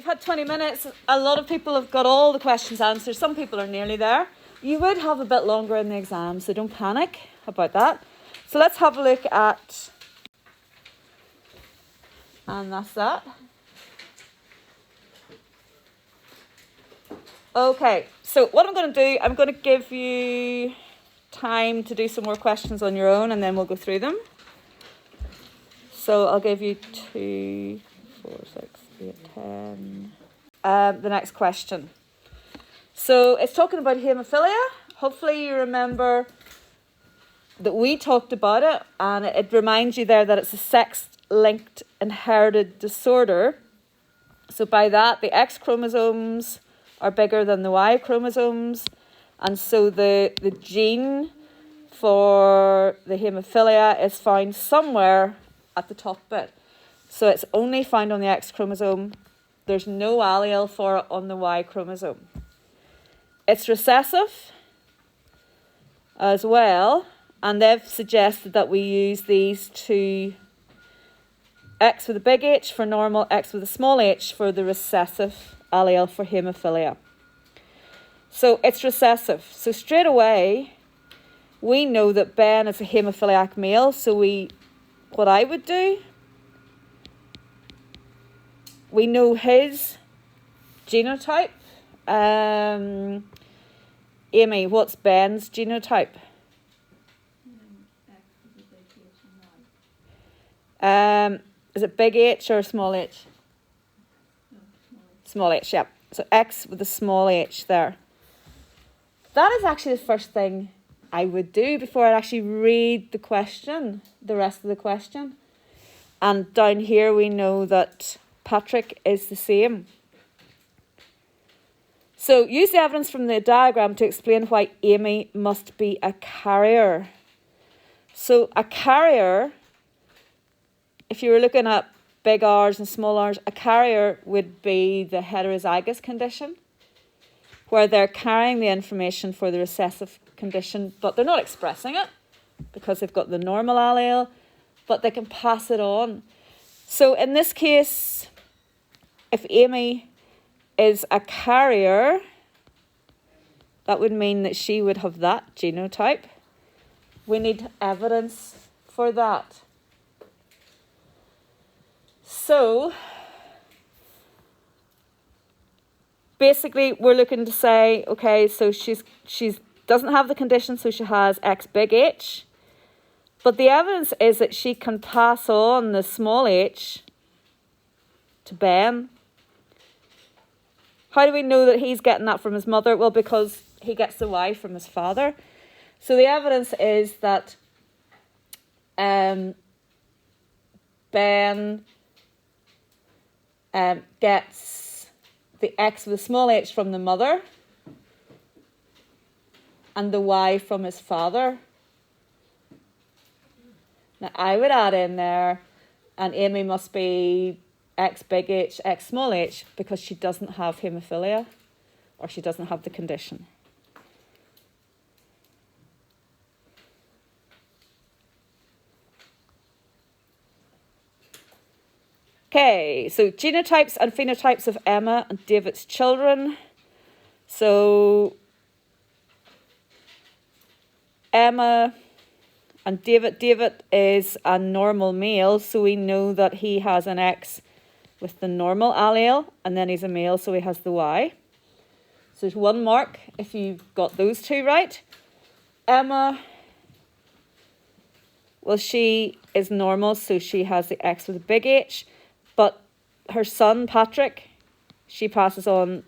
you've had 20 minutes. A lot of people have got all the questions answered. Some people are nearly there. You would have a bit longer in the exam, so don't panic about that. So let's have a look at, and that's that. Okay, so what I'm going to do, I'm going to give you time to do some more questions on your own, and then we'll go through them. So I'll give you 2, 4, 6, 8, 10. The next question. So it's talking about haemophilia. Hopefully you remember that we talked about it, and it reminds you there that it's a sex-linked inherited disorder. So by that, the X chromosomes are bigger than the Y chromosomes, and so the gene for the haemophilia is found somewhere at the top bit. So it's only found on the X chromosome. There's no allele for it on the Y chromosome. It's recessive as well, and they've suggested that we use these two, X with a big H for normal, X with a small h for the recessive allele for haemophilia. So it's recessive. So straight away, we know that Ben is a haemophiliac male. So what I would do, we know his genotype. Amy, what's Ben's genotype? Is it big H or small h? No, small h, yeah. So X with a small h there. That is actually the first thing I would do before I actually read the question, the rest of the question. And down here we know that Patrick is the same. So use the evidence from the diagram to explain why Amy must be a carrier. So a carrier, if you were looking at big R's and small R's, a carrier would be the heterozygous condition, where they're carrying the information for the recessive condition, but they're not expressing it because they've got the normal allele, but they can pass it on. So in this case, if Amy is a carrier, that would mean that she would have that genotype. We need evidence for that. So basically we're looking to say, okay, so she's doesn't have the condition, so she has X big H. But the evidence is that she can pass on the small h to Ben. How do we know that he's getting that from his mother? Well, because he gets the Y from his father. So the evidence is that Ben gets the X with a small h from the mother and the Y from his father. Now I would add in there, and Amy must be X big H, X small h, because she doesn't have haemophilia, or she doesn't have the condition. Okay, so genotypes and phenotypes of Emma and David's children. So Emma and David is a normal male, so we know that he has an X with the normal allele, and then he's a male, so he has the Y. So there's 1 mark if you've got those two right. Emma, well, she is normal, so she has the X with a big H, but her son, Patrick, she passes on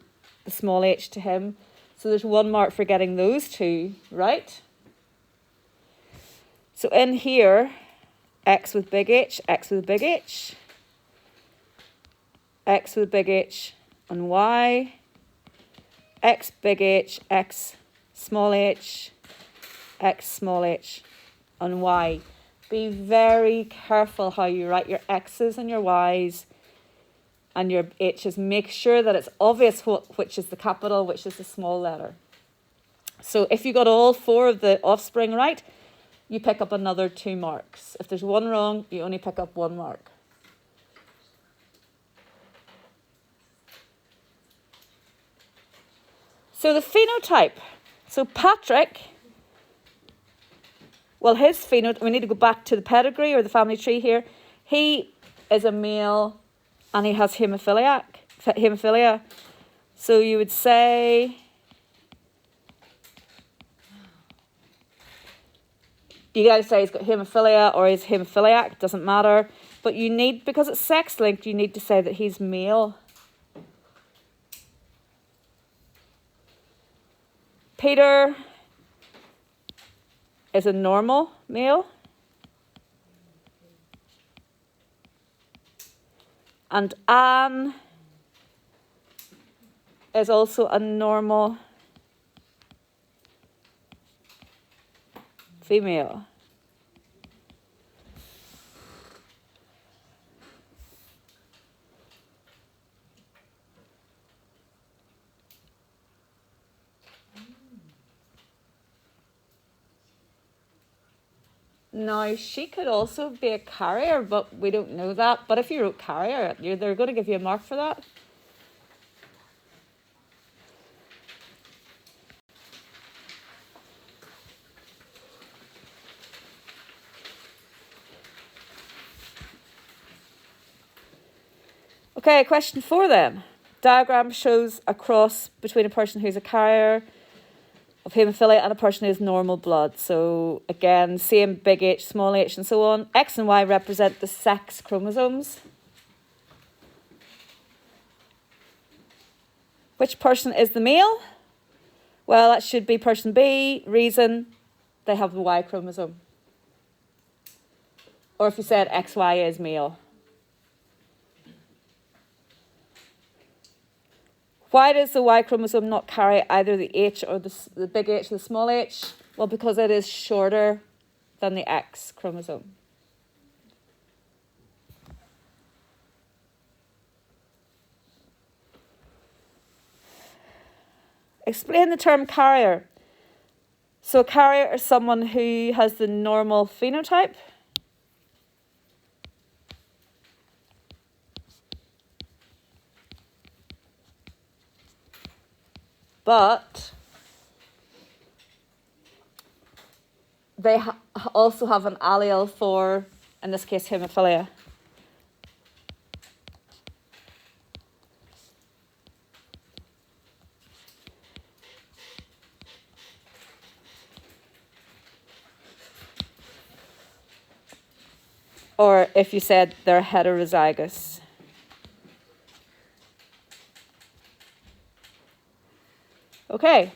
the small h to him. So there's 1 mark for getting those two right. So in here, X with big H, X with a big H, X with a big H and Y, X big H, X small h, X small h and Y. Be very careful how you write your X's and your Y's and your H's. Make sure that it's obvious which is the capital, which is the small letter. So if you got all 4 of the offspring right, you pick up another 2 marks. If there's 1 wrong, you only pick up 1 mark. So the phenotype. So Patrick, well, his phenotype, we need to go back to the pedigree or the family tree here. He is a male and he has hemophilia. So you would say, you guys say he's got hemophilia or he's hemophiliac, doesn't matter. But you need, because it's sex linked, you need to say that he's male. Peter is a normal male. And Anne is also a normal female. Now, she could also be a carrier, but we don't know that. But if you wrote carrier, they're going to give you a mark for that. Okay, question 4 then. Diagram shows a cross between a person who's a carrier of haemophilia and a person who has normal blood. So again, same big H, small h and so on. X and Y represent the sex chromosomes. Which person is the male? Well, that should be person B. Reason, they have the Y chromosome. Or if you said XY is male. Why does the Y chromosome not carry either the H or the big H or the small h? Well, because it is shorter than the X chromosome. Explain the term carrier. So a carrier is someone who has the normal phenotype. But they also have an allele for, in this case, haemophilia. Or if you said they're heterozygous. Okay.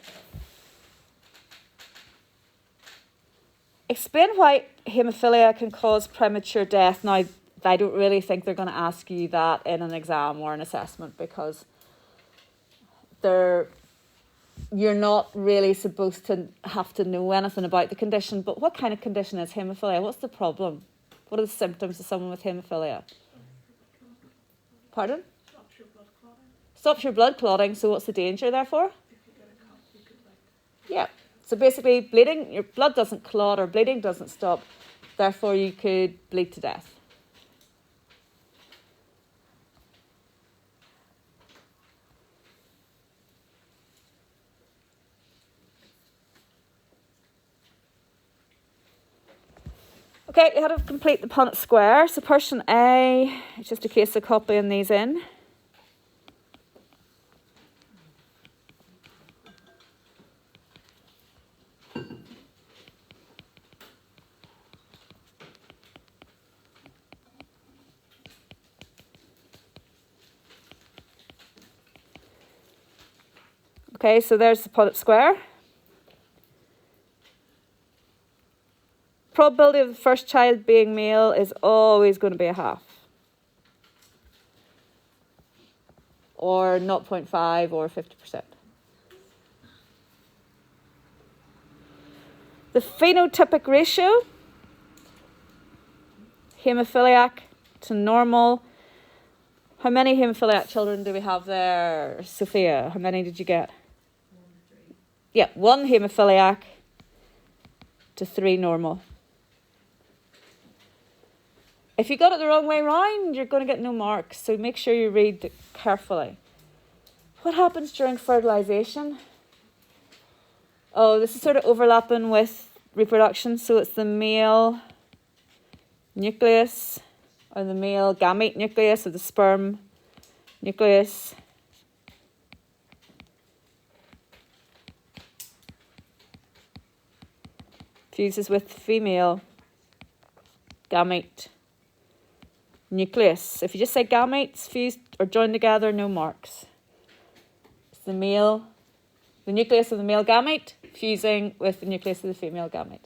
Explain why haemophilia can cause premature death. Now, I don't really think they're going to ask you that in an exam or an assessment because you're not really supposed to have to know anything about the condition. But what kind of condition is haemophilia? What's the problem? What are the symptoms of someone with haemophilia? Pardon? Stops your blood clotting. Stops your blood clotting. So what's the danger therefore? Yeah, so basically bleeding, your blood doesn't clot or bleeding doesn't stop, therefore you could bleed to death. Okay, you have to complete the Punnett square. So person A, it's just a case of copying these in. Okay, so there's the Punnett square. Probability of the first child being male is always going to be a half. Or 0.5 or 50%. The phenotypic ratio, haemophiliac to normal. How many haemophiliac children do we have there, Sophia? How many did you get? 1 to 3. Yeah, 1 haemophiliac to 3 normal. If you got it the wrong way round, you're going to get no marks. So make sure you read carefully. What happens during fertilization? Oh, this is sort of overlapping with reproduction. So it's the male nucleus, or the male gamete nucleus, or the sperm nucleus. Fuses with female gamete nucleus. If you just say gametes fused or joined together, no marks. It's the nucleus of the male gamete fusing with the nucleus of the female gamete.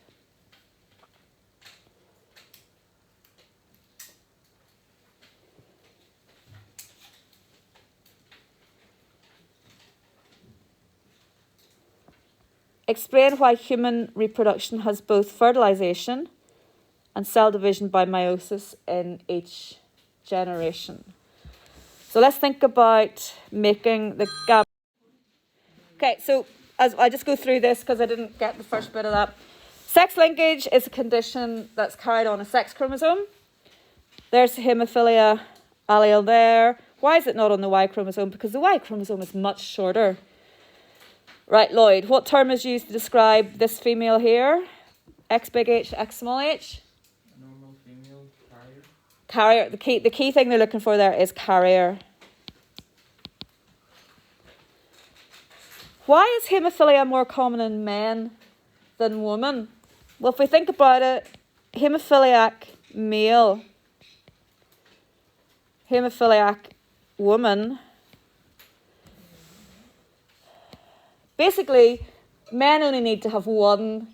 Explain why human reproduction has both fertilization and cell division by meiosis in each generation. So let's think about making the gamete. Okay, so as I just go through this because I didn't get the first bit of that. Sex linkage is a condition that's carried on a sex chromosome. There's the haemophilia allele there. Why is it not on the Y chromosome? Because the Y chromosome is much shorter. Right, Lloyd, what term is used to describe this female here? X big H, X small h? A normal female carrier. Carrier. The key thing they're looking for there is carrier. Why is haemophilia more common in men than women? Well, if we think about it, haemophiliac male, haemophiliac woman, basically, men only need to have one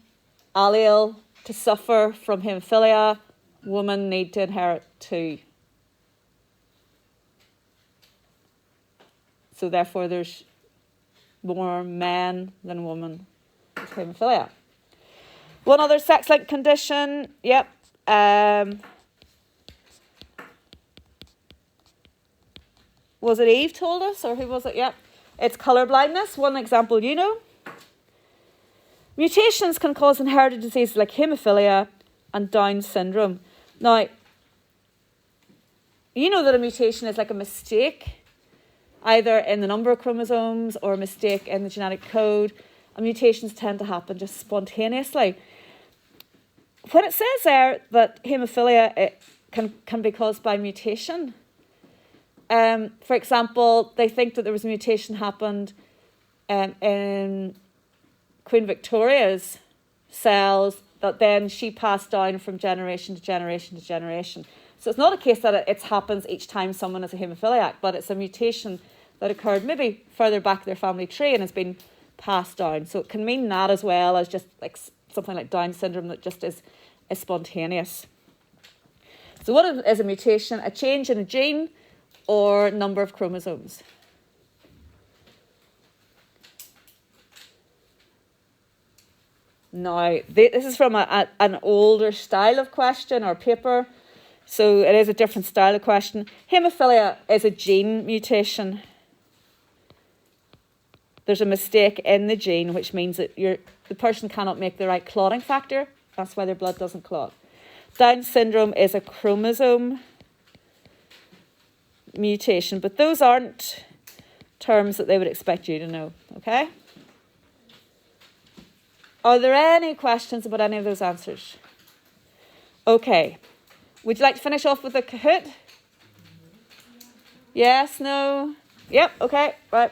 allele to suffer from haemophilia. Women need to inherit two. So therefore, there's more men than women with haemophilia. One other sex-linked condition, yep. Was it Eve told us, or who was it? Yep. It's colour blindness. One example you know. Mutations can cause inherited diseases like haemophilia and Down syndrome. Now, you know that a mutation is like a mistake, either in the number of chromosomes or a mistake in the genetic code. And mutations tend to happen just spontaneously. When it says there that haemophilia can be caused by mutation, for example, they think that there was a mutation happened in Queen Victoria's cells that then she passed down from generation to generation to generation. So it's not a case that it happens each time someone is a haemophiliac, but it's a mutation that occurred maybe further back their family tree and has been passed down. So it can mean that as well as just like something like Down syndrome that just is spontaneous. So what is a mutation? A change in a gene or number of chromosomes. Now, this is from an older style of question or paper, so it is a different style of question. Haemophilia is a gene mutation. There's a mistake in the gene, which means that the person cannot make the right clotting factor. That's why their blood doesn't clot. Down syndrome is a chromosome mutation, but those aren't terms that they would expect you to know, okay? Are there any questions about any of those answers? Okay. Would you like to finish off with a Kahoot? Yes, no? Yep, okay, right.